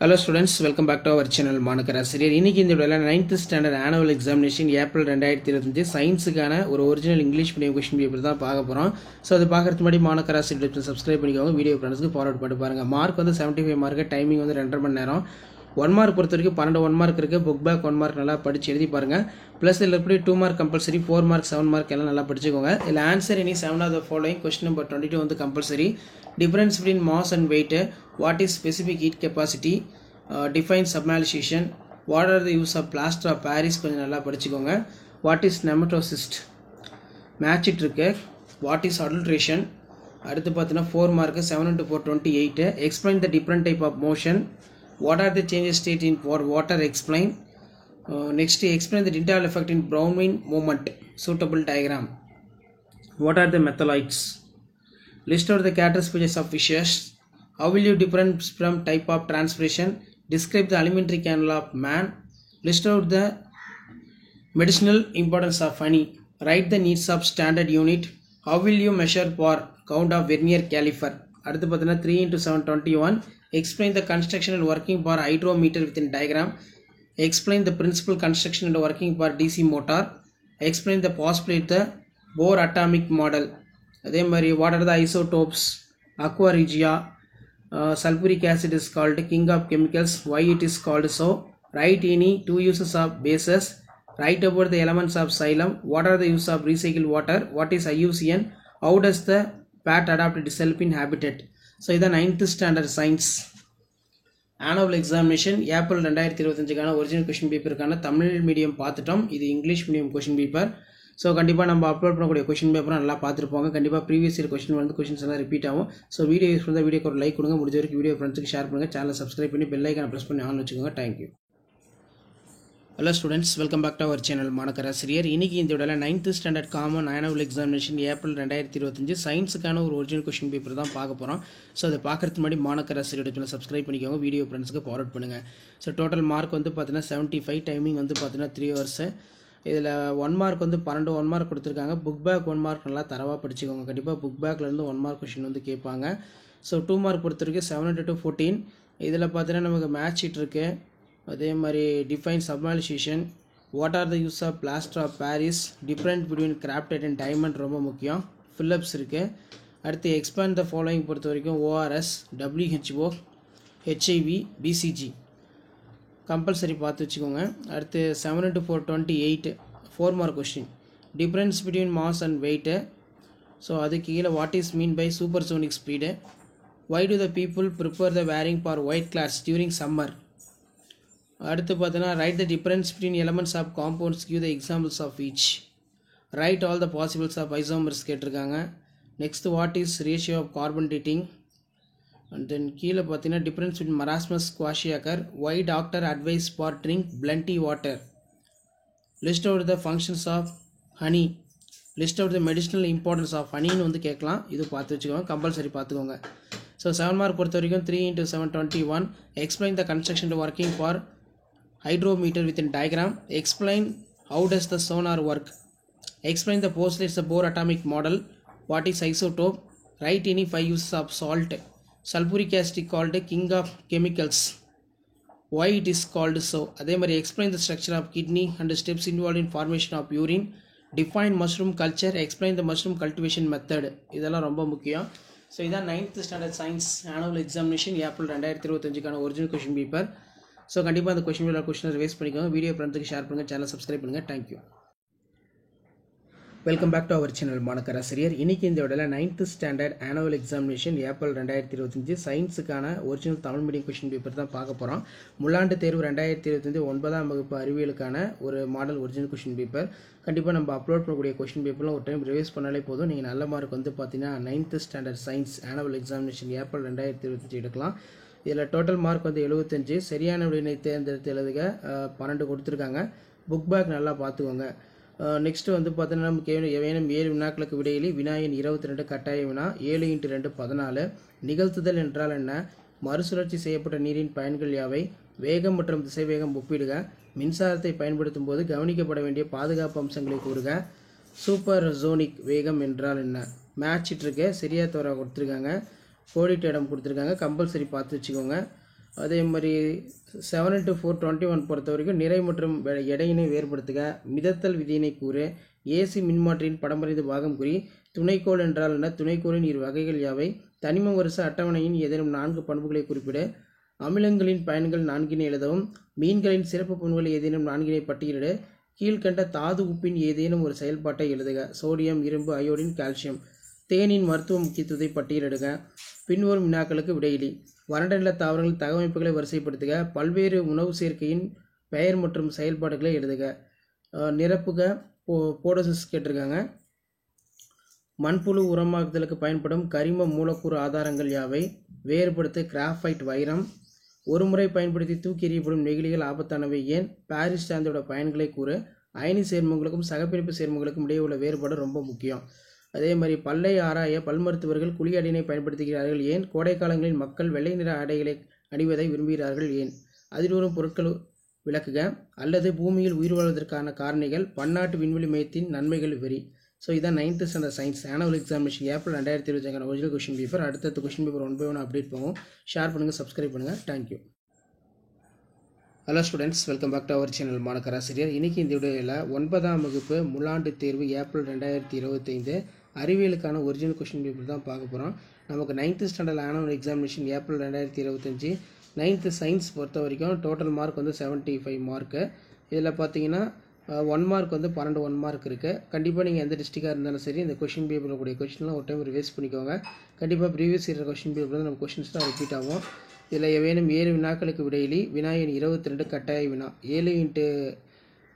Hello students, welcome back to our channel Manakar Asiriyar. இன்னைக்கு இந்த வீடியோல 9th standard annual examination April 2025 சயின்ஸ்க்கான ஒரு original English medium question paper தான் பார்க்க போறோம். சோ அது பார்க்கிறதுக்கு முன்னாடி Manakar Asiriyar சப்ஸ்கிரைப் பண்ணிக்கோங்க. வீடியோ ஃப்ரெண்ட்ஸ்க்கு ஃபார்வர்ட் பண்ணி பாருங்க. மார்க் வந்து 75 மார்க், டைமிங் வந்து 2.5 மணி நேரம். 1 மார்க் பொறுத்த வரைக்கும் 12 1 மார்க் இருக்கு. புக் பேக் 1 மார்க் நல்லா படிச்சு எழுதி பாருங்க. பிளஸ் இதுல எப்படி 2 மார்க் கம்பல்சரி, 4 மார்க் 7 மார்க் எல்லாம் நல்லா படிச்சுக்கோங்க. இதுல answer any 7 of the following question number 22 வந்து compulsory. Difference between mass and weight, what is specific heat capacity, define sublimation, what are the use of plaster of Paris கொஞ்சம் நல்லா படிச்சுக்கோங்க. what is nematocyst, match it இருக்கு. what is adulteration, அடுத்து பார்த்தீங்கன்னா 4 mark 7 into 4 28. explain the different type of motion, what are the changes state in for water, explain. Next explain the Tyndall effect in Brownian movement, suitable diagram. what are the metalloids, list out the character species of fishes. how will you different from type of transpiration, describe the alimentary canal of man, list out the medicinal importance of honey, write the needs of standard unit. how will you measure for count of vernier caliper. அடுத்து பார்த்தீங்கன்னா 3 into 7 21. explain the construction and working for hydrometer within diagram. explain the principal construction and working for DC motor. explain the postulate the Bohr atomic model. அதே மாதிரி what are the isotopes, aqua regia, sulfuric acid is called king of chemicals, why it is called so. write any 2 uses of bases. write about the elements of xylem. what are the use of recycled water, what is IUCN, how does the bat adapt itself in habitat. so இது 9th standard science annual examination April 2025க்கான original question பேப்பருக்கான Tamil medium பார்த்துட்டோம். இது English medium question paper. So கண்டிப்பாக நம்ம upload பண்ணக்கூடிய question பேப்பரை நல்லா பார்த்துருப்பாங்க. கண்டிப்பாக ப்ரீவியஸ் இயர் கொஷின் வந்து கொஷின்ஸ் எல்லாம் ரிப்பீட் ஆகும். ஸோ வீடியோ யூஸ் பண்ணால் வீடியோக்கு ஒரு லைக் கொடுங்க. முடிஞ்ச வரைக்கும் வீடியோ ஃப்ரெண்ட்ஸுக்கு ஷேர் பண்ணுங்கள். சேனலை சப்ஸ்கிரைப் பண்ணி பெல் ஐக்கானை ப்ரெஸ் பண்ணி ஆன் வச்சுக்கோங்க. Thank you. Hello students, welcome back to our channel Manakkar Asiriyar. இன்னைக்கு இந்த வீடியோவில் 9th standard common annual examination April 2025 சயின்ஸுக்கான ஒரு ஒரிஜினல் கொஷின் பேப்பர் தான் பார்க்க போகிறோம். ஸோ அதை பார்க்கறதுக்கு முன்னாடி மாணக்கர் ஆசிரியர் சேனல் சப்ஸ்கிரைப் பண்ணிக்கோங்க. வீடியோ ஃப்ரெண்ட்ஸுக்கு ஃபார்வர்ட் பண்ணுங்கள். ஸோ டோட்டல் மார்க் வந்து பார்த்தீங்கன்னா 75, டைமிங் வந்து பார்த்தீங்கன்னா 3 hours. இதில் 1 மார்க் வந்து 12 1 மார்க் கொடுத்துருக்காங்க. புக் பேக் 1 மார்க் நல்லா தரவாக படிச்சுக்கோங்க. கண்டிப்பாக புக் பேக்லேருந்து 1 மார்க் கொஷின் வந்து கேட்பாங்க. ஸோ 2 மார்க் பொறுத்த வரைக்கும் 7 into 14. இதில் பார்த்தீங்கன்னா நமக்கு மேட்ச் ஷீட் இருக்குது. அதே மாதிரி define sublimation, what are the use of plaster of Paris, different between graphite and diamond ரொம்ப முக்கியம். ஃபில்லப்ஸ் இருக்குது. அடுத்து எக்ஸ்பேண்ட் த ஃபாலோயிங் பொறுத்த வரைக்கும் ORS, WHO, HIV, BCG compulsory பார்த்து வச்சுக்கோங்க. அடுத்து 7 into 4 28 4 mark question, difference between mass and weight. So அதுக்கு கீழே what is mean by supersonic speed, why do the people prefer the wearing for white clothes during summer. அடுத்து பார்த்தீங்கன்னா write the difference between elements of compounds, give the examples of each. Write all the possibles of isomers கேட்டிருக்காங்க. Next what is ratio of carbon dating. And then கீழே பார்த்தீங்கன்னா difference between marasmus kwashiorkor, why doctor advise for drink plenty water. List out the functions of honey, list out the medicinal importance of ஹனின்னு வந்து கேட்கலாம். இது பார்த்து வச்சுக்கோங்க, compulsory பார்த்துக்கோங்க. So 7 mark பொறுத்த வரைக்கும் 3 into 7 21. Explain the construction to working for hydrometer within diagram. explain how does the sonar work. explain the postulates of Bohr atomic model. what is isotope. write any 5 uses of salt. sulfuric acid called king of chemicals, why it is called so. அதே மாதிரி explain the structure of kidney and steps involved in formation of urine. define mushroom culture. explain the mushroom cultivation method. இதெல்லாம் ரொம்ப முக்கியம். So இதான் 9th standard science annual examination April 2025க்கான original question paper. So கண்டிப்பாக அந்த கொஷினை revise பண்ணிக்கோங்க. Video ஃப்ரெண்ட்ஸுக்கு ஷேர் பண்ணுங்கள். சேனல் சப்ஸ்கிரைப் பண்ணுங்கள். Thank you. Welcome back to our channel Manakkar Asiriyar. இன்னைக்கு இந்த வீடியோவில் 9th standard annual examination April 2025 சயின்ஸுக்கான original Tamil medium question paper தான் பார்க்க போகிறோம். முள்ளாண்டு தேர்வு 2025 9ஆம் வகுப்பு அறிவியலுக்கான ஒரு மாடல் ஒரிஜினல் கொஷின் பேப்பர். கண்டிப்பாக நம்ம அப்லோட் பண்ணக்கூடிய கொஷின் பேப்பர்லாம் ஒரு டைம் ரிவைஸ் பண்ணாலே போதும். நீங்கள் நல்ல மார்க் வந்து பார்த்தீங்கன்னா 9th standard science annual examination April 2025 எடுக்கலாம். இதில் டோட்டல் மார்க் வந்து 75. சரியான விடையினை தேர்ந்தெடுத்து எழுதுக 12 கொடுத்துருக்காங்க. புக் பேக் நல்லா பார்த்துக்கோங்க. நெக்ஸ்ட் வந்து பார்த்தீங்கன்னா நமக்கு ஏதேனும் 7 வினாக்களுக்கு விடையிலி வினாயின் 22 கட்டாய வினா 7 into 2 14. நிகழ்த்துதல் என்றால் என்ன, மறுசுழற்சி செய்யப்பட்ட நீரின் பயன்கள் யாவை, வேகம் மற்றும் திசைவேகம் ஒப்பிடுக, மின்சாரத்தை பயன்படுத்தும் போது கவனிக்கப்பட வேண்டிய பாதுகாப்பு அம்சங்களை கூறுக, சூப்பர் ஜோனிக் வேகம் என்றால் என்ன. மேட்ச் இருக்கு, சரியா தவறாக கொடுத்துருக்காங்க. கோடிட்ட இடம் கொடுத்துருக்காங்க, கம்பல்சரி பார்த்து வச்சுக்கோங்க. அதே மாதிரி 7 × 4 = 21 பொறுத்த வரைக்கும் நிறை மற்றும் எடையினை வேறுபடுத்துக. மிதத்தல் விதியினை கூறு. ஏசி மின்மாற்றியின் படமறிந்து பாகம் குறி. துணைக்கோள் என்றால் என்ன? துணைக்கோளின் இரு வகைகள் யாவை? தனிம வரிசை அட்டவணையின் ஏதேனும் 4 பண்புகளை குறிப்பிடு. அமிலங்களின் பயன்கள் 4 எழுதவும். மீன்களின் சிறப்பு பண்புகள் ஏதேனும் 4 பட்டியலிடு. கீழ்கண்ட தாது உப்பின் ஏதேனும் ஒரு செயல்பாட்டை எழுதுக. சோடியம், இரும்பு, அயோடின், கால்சியம். தேனின் மருத்துவ முக்கியத்துவத்தை பட்டியலிடுக. பின்வரும் வினாக்களுக்கு விடையிலி. வறண்ட நில தாவரங்கள் தகவமைப்புகளை வரிசைப்படுத்துக. பல்வேறு உணவு சேர்க்கையின் பெயர் மற்றும் செயல்பாடுகளை எழுதுக. நிரப்புக. போடோசிஸ் கேட்டிருக்காங்க. மண்புழு உரமாக்குதலுக்கு பயன்படும் கரிம மூலக்கூறு ஆதாரங்கள் யாவை? வேறுபடுத்து. கிராஃபைட், வைரம். ஒரு முறை பயன்படுத்தி தூக்கி எறியப்படும் நெகிழிகள் ஆபத்தானவை ஏன்? பாரிஸ் சார்ந்தோட பயன்களை கூறு. அயனி சேர்மங்களுக்கும் சகப்பிணைப்பு சேர்மங்களுக்கும் இடையே உள்ள வேறுபாடு ரொம்ப முக்கியம். அதே மாதிரி பல்லை ஆராய பல்மருத்துவர்கள் குழி அடியினை பயன்படுத்துகிறார்கள் ஏன்? கோடை காலங்களில் மக்கள் வெள்ளை நிற ஆடைகளை அணிவதை விரும்புகிறார்கள் ஏன்? அதில் வரும் பொருட்கள் விளக்குக. அல்லது பூமியில் உயிர் வாழ்வதற்கான காரணிகள். பன்னாட்டு விண்வெளி மையத்தின் நன்மைகள் விவரி. ஸோ இதான் 9th standard science annual examination April 2025 original question paper. அடுத்தடுத்த கொஸ்டின் பேப்பர் 1 by 1 அப்டேட் போகும். ஷேர் பண்ணுங்கள், சப்ஸ்கிரைப் பண்ணுங்கள். Thank you. Hello students, welcome back to our channel Manakkarasiriyar. இன்றைக்கி இந்த வீடியோவில் 9ஆம் வகுப்பு முழாண்டு தேர்வு ஏப்ரல் 2025 அறிவியலுக்கான ஒரிஜினல் கொஸ்டின் பேப்பர் தான் பார்க்க போகிறோம். நமக்கு 9th standard annual examination April 2025 9th science பொறுத்த வரைக்கும் டோட்டல் மார்க் வந்து 75 மார்க்கு. இதில் பார்த்தீங்கன்னா 1 மார்க் வந்து 12 1 மார்க் இருக்குது. கண்டிப்பாக நீங்கள் எந்த டிஸ்ட்ரிக்டாக இருந்தாலும் சரி இந்த கொஸ்டின் பேப்பரில் கூடிய கொஸ்டின்லாம் ஒரு டைம் ரிவைஸ் பண்ணிக்கோங்க. கண்டிப்பாக ப்ரீவியஸ் இயர் கொஸ்டின் பேப்பர் வந்து நம்ம கொஸ்டின்ஸ் தான் ரிப்பீட் ஆகும். இதில் வேணும் 7 வினாக்களுக்கு விடையிலி. வினா எண் 22 கட்டாய வினா. 7 ×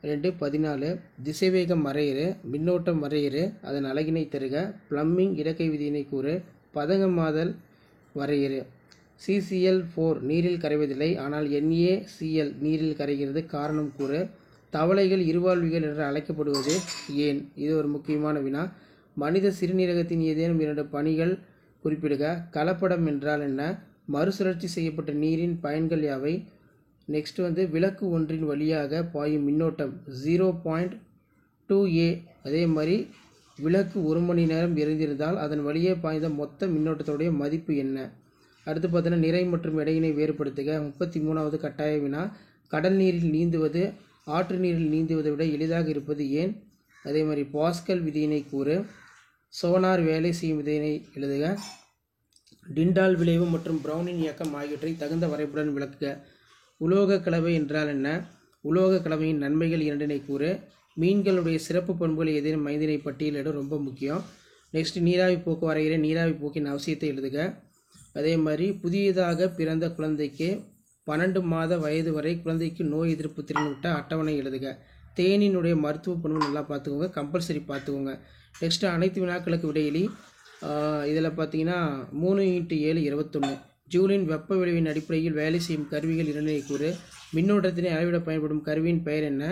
2 14. திசைவேகம் வரையறு. மின்னோட்டம் வரையறு. அதன் அலகினை தருக. பிளம்பிங் இடக்கை விதியினை கூறு. பதங்கமாதல் வரையறு. CCl4 நீரில் கரைவதில்லை, ஆனால் NaCl நீரில் கரைகிறது. காரணம் கூறு. தவளைகள் இருவாழ்விகள் என்று அழைக்கப்படுவது ஏன்? இது ஒரு முக்கியமான வினா. மனித சிறுநீரகத்தின் ஏதேனும் 2 பணிகள் குறிப்பிடுக. கலப்படம் என்றால் என்ன? மறுசுழற்சி செய்யப்பட்ட நீரின் பயன்கள் யாவை? நெக்ஸ்ட் வந்து விளக்கு ஒன்றின் வழியாக பாயும் மின்னோட்டம் 0.2A. அதே மாதிரி விளக்கு 1 மணி நேரம் எரிந்திருந்தால் அதன் வழியே பாய்ந்த மொத்த மின்னோட்டத்துடைய மதிப்பு என்ன? அடுத்து பார்த்தீங்கன்னா நிறை மற்றும் எடையினை வேறுபடுத்துக. 33வது கட்டாய வினா. கடல் நீரில் நீந்துவது ஆற்று நீரில் நீந்துவதை விட எளிதாக இருப்பது ஏன்? அதே மாதிரி பாஸ்கல் விதியினை கூறு. சோனார் வேலை செய்யும் விதியினை எழுதுக. டிண்டால் விளைவு மற்றும் ப்ரௌனின் இயக்கம் ஆகியவற்றை தகுந்த வரைபடம் விளக்குக. உலோக கலவை என்றால் என்ன? உலோக கலவையின் நன்மைகள் 2 கூறு. மீன்களுடைய சிறப்பு பண்புகளை ஏதேனும் 5 பட்டியலிட ரொம்ப முக்கியம். நெக்ஸ்ட் நீராவி போக்கு வரைகிற. நீராவி போக்கின் அவசியத்தை எழுதுக. அதே மாதிரி புதியதாக பிறந்த குழந்தைக்கு 12 மாத வயது வரை குழந்தைக்கு நோய் எதிர்ப்பு திறன் விட்ட அட்டவணை எழுதுக. தேனினுடைய மருத்துவ பண்பு நல்லா பார்த்துக்கோங்க, கம்பல்சரி பார்த்துக்கோங்க. நெக்ஸ்ட்டு அனைத்து வினாக்களுக்கு விடையிலி. இதில் பார்த்தீங்கன்னா 3 × 7 21. ஜூலின் வெப்ப விளைவின் அடிப்படையில் வேலை செய்யும் கருவிகள் 2 கூறு. மின்னோட்டத்தினை அளவிட பயன்படும் கருவியின் பெயர் என்ன?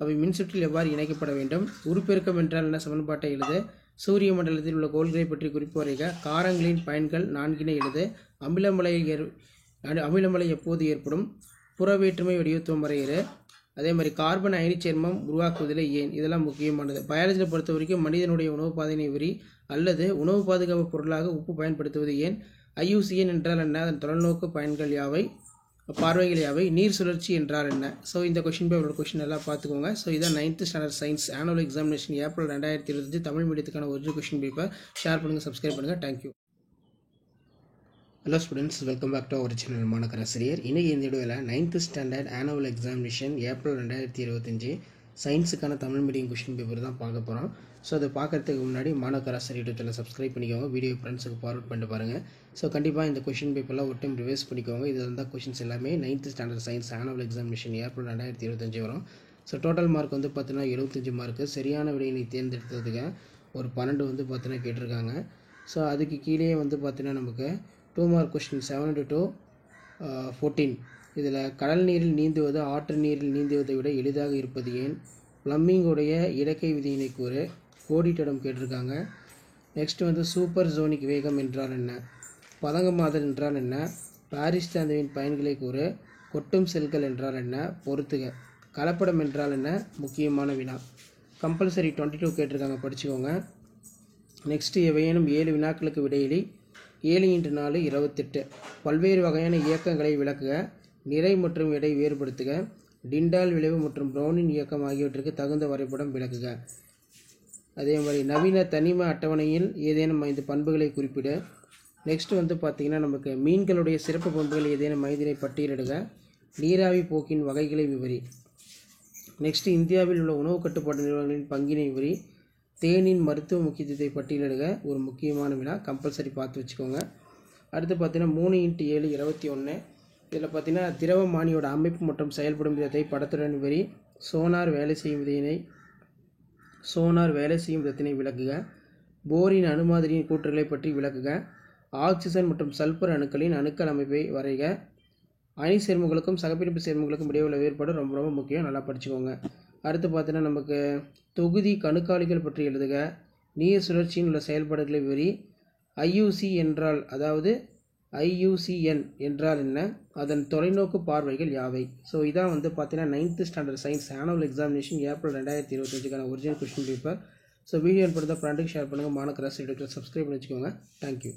அவை மின்சுற்றில் எவ்வாறு இணைக்கப்பட வேண்டும்? உருப்பெருக்கம் என்றால் என்ன? சமன்பாட்டை எழுது. சூரிய மண்டலத்தில் உள்ள கோள்களை பற்றி குறிப்பு வரைக. காரங்களின் பயன்கள் 4 எழுது. அமிலமலை எப்போது ஏற்படும்? புறவேற்றுமை வடிவத்துவம் வரையறு. அதே மாதிரி கார்பன் அயனி சேர்மம் உருவாக்குவதில் ஏன்? இதெல்லாம் முக்கியமானது. பயாலஜியில் பொறுத்த வரைக்கும் மனிதனுடைய உணவு பாதையினை விரி அல்லது உணவு பாதுகாப்பு பொருளாக உப்பு பயன்படுத்துவது ஏன்? IUCN என்றால் என்ன? அதன் தொலைநோக்கு பயன்கள் யாவை? பார்வைகள் யாவை? நீர் சுழற்சி என்றால் என்ன? ஸோ இந்த கொஸ்டின் பேப்பரோட கொஸ்டின் எல்லாம் பார்த்துக்கோங்க. ஸோ இதான் 9th standard science annual examination April 2025 Tamil மீடியத்துக்கான ஒரிஜினல் கொஸ்டின் பேப்பர். ஷேர் பண்ணுங்கள், சப்ஸ்கிரைப் பண்ணுங்கள். Thank you. Hello students, welcome back to our channel Manakkarasiriyar. இன்றைக்கி இந்த வீடியோவில் 9th standard annual examination April 2025 சயின்ஸுக்கான தமிழ் மீடியம் கொஸ்டின் பேப்பர் தான் பார்க்க போகிறோம். ஸோ அதை பார்க்குறதுக்கு முன்னாடி மாணக்கராசிரியர் யூடியூப் சேனல் சப்ஸ்கிரைப் பண்ணிக்கோங்க. வீடியோ ஃப்ரெண்ட்ஸுக்கு ஃபார்வர்ட் பண்ணிட்டு பாருங்கள். ஸோ கண்டிப்பாக இந்த கொஸ்டின் பேப்பர்லாம் ஒரு டைம் ரிவைஸ் பண்ணிக்கோங்க. இது இருந்தால் கொஸ்டின்ஸ் எல்லாமே 9th standard science annual examination April 2025 வரும். ஸோ டோட்டல் மார்க் வந்து பார்த்தீங்கன்னா 75 மார்க்கு. சரியான விடையினை தேர்ந்தெடுத்ததுக்கு ஒரு 12 வந்து பார்த்தீங்கன்னா கேட்டிருக்காங்க. ஸோ அதுக்கு கீழே வந்து பார்த்தீங்கன்னா நமக்கு 2 மார்க் கொஸ்டின் 7 to 14. இதில் கடல் நீரில் நீந்துவது ஆற்று நீரில் நீந்துவதை விட எளிதாக இருப்பது ஏன்? பிளம்பிங்குடைய இடக்கை விதியினை கூறு. கோடிட்டிடம் கேட்டிருக்காங்க. நெக்ஸ்ட் வந்து சூப்பர் ஜோனிக் வேகம் என்றால் என்ன? பதங்கமாதல் என்றால் என்ன? பாரிஸ் சார்ந்தவின் பயன்களை கூறு. கொட்டும் செல்கள் என்றால் என்ன? பொறுத்துக. கலப்படம் என்றால் என்ன? முக்கியமான வினா. கம்பல்சரி 22 கேட்டிருக்காங்க, படிச்சுக்கோங்க. நெக்ஸ்ட்டு எவையேனும் 7 வினாக்களுக்கு விடையிலி. 7×4 28. பல்வேறு வகையான இயக்கங்களை விளக்குக. நிறை மற்றும் எடை வேறுபடுத்துக. டிண்டால் விளைவு மற்றும் ப்ரௌனின் இயக்கம் ஆகியவற்றுக்கு தகுந்த வரைபடம் விளக்குக. அதே மாதிரி நவீன தனிம அட்டவணையில் ஏதேனும் 5 பண்புகளை குறிப்பிட. நெக்ஸ்ட் வந்து பார்த்திங்கன்னா நமக்கு மீன்களுடைய சிறப்பு பண்புகள் ஏதேனும் 5 பட்டியலிடுக. நீராவி போக்கின் வகைகளை விவரி. நெக்ஸ்ட் இந்தியாவில் உள்ள உணவு கட்டுப்பாட்டு நிறுவனங்களின் பங்கினை விவரி. தேனின் மருத்துவ முக்கியத்துவத்தை பட்டியலிடுக. ஒரு முக்கியமான வினா, கம்பல்சரி பார்த்து வச்சுக்கோங்க. அடுத்து பார்த்தீங்கன்னா 3×7 21. இதில் பார்த்தீங்கன்னா திரவமானியோட அமைப்பு மற்றும் செயல்படும் விதத்தை படத்துடன் விவரி. சோனார் வேலை செய்யும் விதத்தினை விளக்குக. போரின் அணுமாதிரியின் கூற்றுகளை பற்றி விளக்குக. ஆக்சிஜன் மற்றும் சல்பர் அணுக்களின் அணுக்கள் அமைப்பை வரைக. அணி சேர்மங்களுக்கும் சகப்பிணைப்பு சேர்மங்களுக்கும் இடையே உள்ள வேறுபாடு ரொம்ப ரொம்ப முக்கியம், நல்லா படிச்சுக்கோங்க. அடுத்து பார்த்தீங்கன்னா நமக்கு தொகுதி கணுக்காலிகள் பற்றி எழுதுக. நீர் சுழற்சியின் உள்ள செயல்பாடுகளை விவரி. IUCN என்றால் என்ன, அதன் தொலைநோக்கு பார்வைகள் யாவை. ஸோ இதான் வந்து பார்த்தீங்கன்னா 9th standard science annual examination April 2025 original question paper. So video பண்ணுறத ஃப்ரெண்டுக்கு ஷேர் பண்ணுங்கள். மாணக்கராசி சப்ஸ்கிரைப் பண்ணி வச்சுக்கோங்க. தேங்க்யூ.